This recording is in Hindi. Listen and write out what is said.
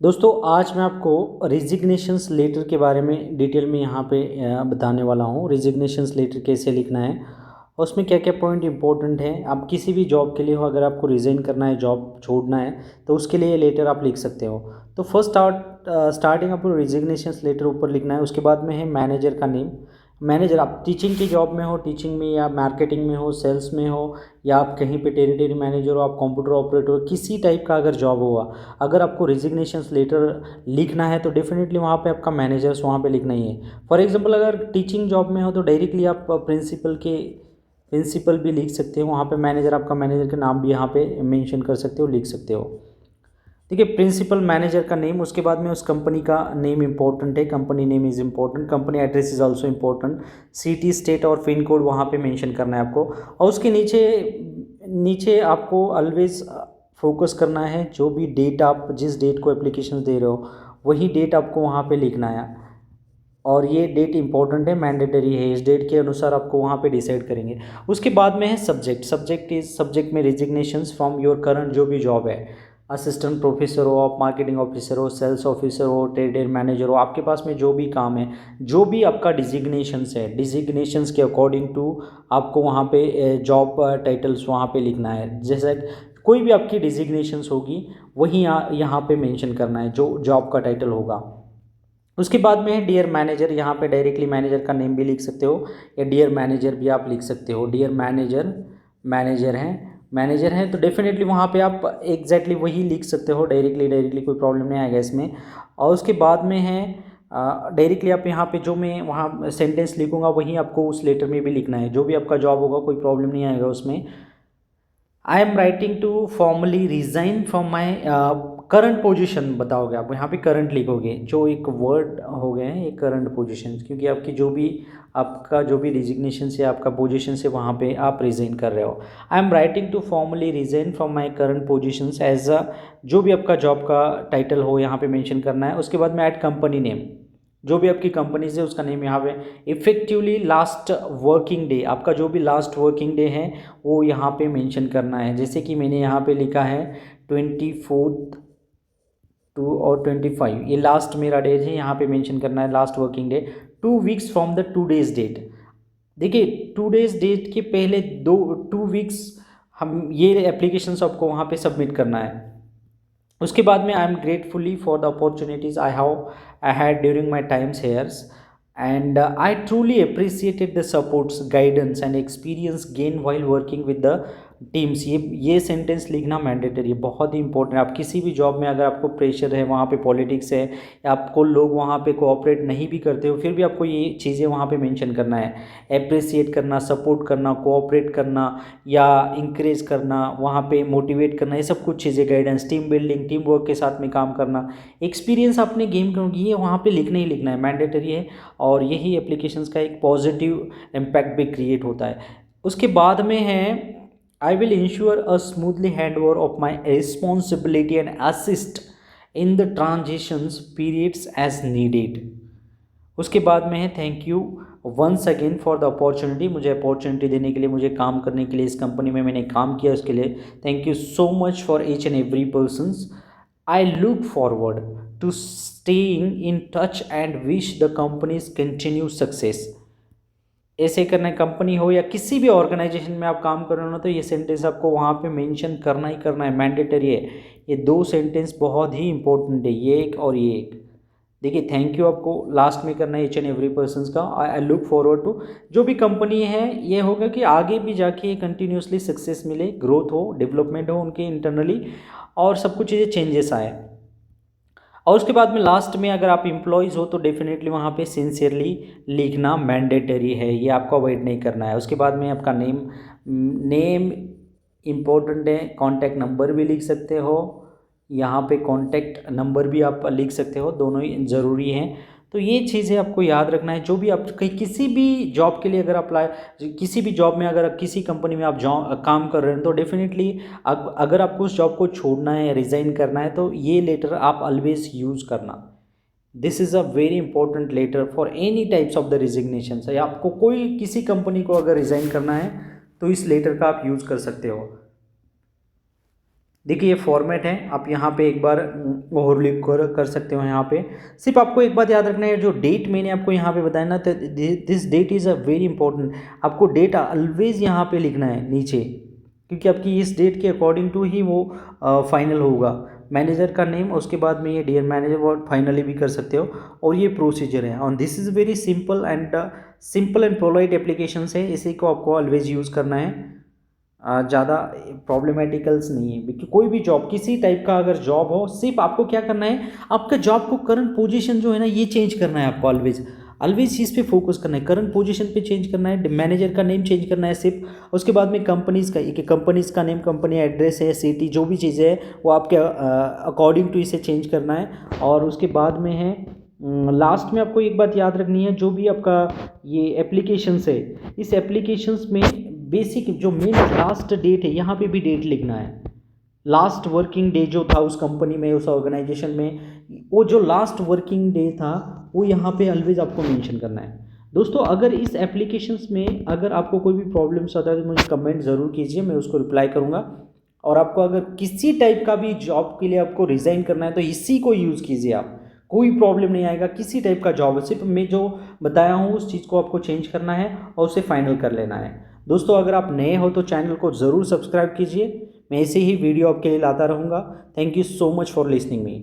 दोस्तों आज मैं आपको रिजिग्नेशंस लेटर के बारे में डिटेल में यहाँ पे बताने वाला हूँ। रिजिग्नेशंस लेटर कैसे लिखना है और उसमें क्या क्या पॉइंट इंपॉर्टेंट है। आप किसी भी जॉब के लिए हो, अगर आपको रिज़ाइन करना है, जॉब छोड़ना है, तो उसके लिए लेटर आप लिख सकते हो। तो फर्स्ट स्टार्टिंग आपको रिजिग्नेशंस लेटर ऊपर लिखना है। उसके बाद में है मैनेजर का नेम। मैनेजर, आप टीचिंग की जॉब में हो, टीचिंग में या मार्केटिंग में हो, सेल्स में हो, या आप कहीं पे टेरिटरी मैनेजर हो, आप कंप्यूटर ऑपरेटर हो, किसी टाइप का अगर जॉब हुआ, अगर आपको रिजिग्नेशंस लेटर लिखना है तो डेफिनेटली वहाँ पे आपका मैनेजर्स वहाँ पे लिखना ही है। फॉर एग्जांपल अगर टीचिंग जॉब में हो तो डायरेक्टली आप प्रिंसिपल भी लिख सकते हो। वहाँ पे मैनेजर, आपका मैनेजर का नाम भी यहाँ पे मेंशन कर सकते हो, लिख सकते हो। ठीक है, प्रिंसिपल मैनेजर का नेम। उसके बाद में उस कंपनी का नेम इंपॉर्टेंट है, company name is important, company address is also important, city, state और पिन कोड वहाँ पे मेंशन करना है आपको। और उसके नीचे नीचे आपको ऑलवेज फोकस करना है, जो भी डेट आप जिस डेट को एप्लीकेशन दे रहे हो वही डेट आपको वहाँ पे लिखना है। और ये डेट इंपॉर्टेंट है, मैंडेटरी है, इस डेट के अनुसार आपको वहाँ पे डिसाइड करेंगे। उसके बाद में है सब्जेक्ट। सब्जेक्ट में रिजिग्नेशंस फ्रॉम योर करंट जो भी जॉब है, असिस्टेंट प्रोफेसर हो आप, मार्केटिंग ऑफिसर हो, सेल्स ऑफिसर हो, टेरिटरी मैनेजर हो, आपके पास में जो भी काम है, जो भी आपका डिजिग्नेशंस है, डिजिग्नेशंस के अकॉर्डिंग टू आपको वहाँ पे जॉब टाइटल्स वहाँ पे लिखना है। जैसे कोई भी आपकी डिजिग्नेशंस होगी वही यहाँ पे मेंशन करना है, जो जॉब का टाइटल होगा। उसके बाद में है डियर मैनेजर। यहाँ पे डायरेक्टली मैनेजर का नेम भी लिख सकते हो या डियर मैनेजर भी आप लिख सकते हो। डियर मैनेजर, मैनेजर हैं तो डेफिनेटली वहाँ पे आप एग्जैक्टली वही लिख सकते हो, डायरेक्टली कोई प्रॉब्लम नहीं आएगा इसमें। और उसके बाद में है डायरेक्टली आप यहाँ पे जो मैं वहाँ सेंटेंस लिखूँगा वही आपको उस लेटर में भी लिखना है। जो भी आपका जॉब होगा कोई प्रॉब्लम नहीं आएगा उसमें। I am writing to formally resign from my current position बताओगे आप, यहाँ पे करंट लिखोगे, जो एक वर्ड हो गए हैं ये करंट पोजीशन, क्योंकि आपकी जो भी रिजिग्नेशन से आपका पोजीशन से वहाँ पे आप रिज़ाइन कर रहे हो। I am writing to formally resign from my current position as a, जो भी आपका जॉब का टाइटल हो यहाँ पे मेंशन करना है। उसके बाद में ऐड कंपनी नेम, जो भी आपकी कंपनी से उसका नेम यहाँ पे। इफेक्टिवली लास्ट वर्किंग डे, आपका जो भी लास्ट वर्किंग डे है वो यहाँ पे मेंशन करना है। जैसे कि मैंने यहाँ पे लिखा है 24 टू और 25, ये लास्ट मेरा डेज है, यहाँ पे मेंशन करना है last working day. 2 weeks from the 2 days date. देखिए 2 डेज डेट के पहले 2 वीक्स हम ये एप्लीकेशन आपको वहाँ पे सबमिट करना है। उसके बाद में I am gratefully for the opportunities I had during my times hairs and I truly appreciated the supports, guidance and experience gain while working with the teams. ये सेंटेंस लिखना मैंडेटरी है, बहुत ही इंपॉर्टेंट है। आप किसी भी जॉब में अगर आपको प्रेशर है, वहाँ पे पॉलिटिक्स है, या आपको लोग वहाँ पे कोऑपरेट नहीं भी करते हो, फिर भी आपको ये चीज़ें वहाँ पे मेंशन करना है। अप्रिसिएट करना, सपोर्ट करना, कोऑपरेट करना या इंकरेज करना, वहाँ पे मोटिवेट करना, ये सब कुछ चीज़ें, guidance, team building, team work के साथ में काम करना, एक्सपीरियंस आपने गेम करोगे, ये वहाँ पे लिखना ही लिखना है, मैंडेटरी है। और यही एप्लीकेशंस का एक पॉजिटिव इम्पैक्ट भी क्रिएट होता है। उसके बाद में है I will ensure a smoothly handover of my responsibility and assist in the transitions periods as needed। उसके बाद में है thank you once again for the opportunity, मुझे अपॉर्चुनिटी देने के लिए, मुझे काम करने के लिए, इस कंपनी में मैंने काम किया उसके लिए thank you so much for each and every persons. I look forward to staying in touch and wish the company's continue success. ऐसे करना है, कंपनी हो या किसी भी ऑर्गेनाइजेशन में आप काम कर रहे हो ना, तो ये सेंटेंस आपको वहाँ पे मेंशन करना ही करना है, मैंडेटरी है। ये दो सेंटेंस बहुत ही इंपॉर्टेंट है, ये एक और ये एक। देखिए थैंक यू आपको लास्ट में करना है ईच एंड एवरी पर्सन का। आई लुक फॉरवर्ड टू, जो भी कंपनी है ये होगा कि आगे भी जाके कंटिन्यूसली सक्सेस मिले, ग्रोथ हो, डेवलपमेंट हो उनके इंटरनली, और सब कुछ चीज़ें चेंजेस आए। और उसके बाद में लास्ट में अगर आप एम्प्लॉयज़ हो तो डेफिनेटली वहाँ पे सिंसियरली लिखना मैंडेटरी है, ये आपको अवॉइड नहीं करना है। उसके बाद में आपका नेम इम्पोर्टेंट है, कॉन्टैक्ट नंबर भी लिख सकते हो, यहाँ पे कॉन्टैक्ट नंबर भी आप लिख सकते हो, दोनों ही ज़रूरी हैं। तो ये चीज़ें आपको याद रखना है। जो भी आप कहीं किसी भी जॉब के लिए अगर अप्लाई, किसी भी जॉब में अगर किसी कंपनी में आप काम कर रहे हैं तो डेफिनेटली अगर आपको उस जॉब को छोड़ना है, रिज़ाइन करना है, तो ये लेटर आप ऑलवेज यूज़ करना। This is a very important letter for any types of the resignation. या आपको कोई किसी कंपनी को अगर रिज़ाइन करना है तो इस लेटर का आप यूज़ कर सकते हो। देखिए ये फॉर्मेट है, आप यहाँ पे एक बार ओवरलैप कर सकते हो यहाँ पे। सिर्फ आपको एक बात याद रखना है, जो डेट मैंने आपको यहाँ पे बताया ना, तो this that is a very important. आपको डेट ऑलवेज यहाँ पे लिखना है नीचे, क्योंकि आपकी इस डेट के अकॉर्डिंग टू ही वो फाइनल होगा। मैनेजर का नेम, उसके बाद में ये डियर मैनेजर वो फाइनली भी कर सकते हो। और ये प्रोसीजर है, और this is very simple and polite application है, इसी को आपको ऑलवेज यूज़ करना है। ज़्यादा प्रॉब्लमेटिकल्स नहीं है, क्योंकि कोई भी जॉब, किसी टाइप का अगर जॉब हो, सिर्फ आपको क्या करना है, आपका जॉब को करंट पोजीशन जो है ना ये चेंज करना है आपको। ऑलवेज ऑलवेज चीज़ पे फोकस करना है, करंट पोजीशन पे चेंज करना है, मैनेजर का नेम चेंज करना है सिर्फ। उसके बाद में कंपनीज़ का, एक कंपनीज़ का नेम, कंपनी एड्रेस है, सिटी, जो भी चीज़ें है वो आपके अकॉर्डिंग टू इसे चेंज करना है। और उसके बाद में है लास्ट में आपको एक बात याद रखनी है, जो भी आपका ये एप्लीकेशंस है, इस एप्लीकेशंस में बेसिक जो मेन लास्ट डेट है, यहाँ पे भी डेट लिखना है। लास्ट वर्किंग डे जो था उस कंपनी में, उस ऑर्गेनाइजेशन में, वो जो लास्ट वर्किंग डे था वो यहाँ पे ऑलवेज आपको मेंशन करना है। दोस्तों अगर इस एप्लीकेशंस में अगर आपको कोई भी प्रॉब्लम्स आता है तो मुझे कमेंट ज़रूर कीजिए, मैं उसको रिप्लाई करूँगा। और आपको अगर किसी टाइप का भी जॉब के लिए आपको रिज़ाइन करना है तो इसी को यूज़ कीजिए आप, कोई प्रॉब्लम नहीं आएगा। किसी टाइप का जॉब है, सिर्फ मैं जो बताया हूँ उस चीज़ को आपको चेंज करना है और उसे फाइनल कर लेना है। दोस्तों अगर आप नए हो तो चैनल को ज़रूर सब्सक्राइब कीजिए, मैं ऐसे ही वीडियो आपके लिए लाता रहूँगा। Thank you so much for listening me.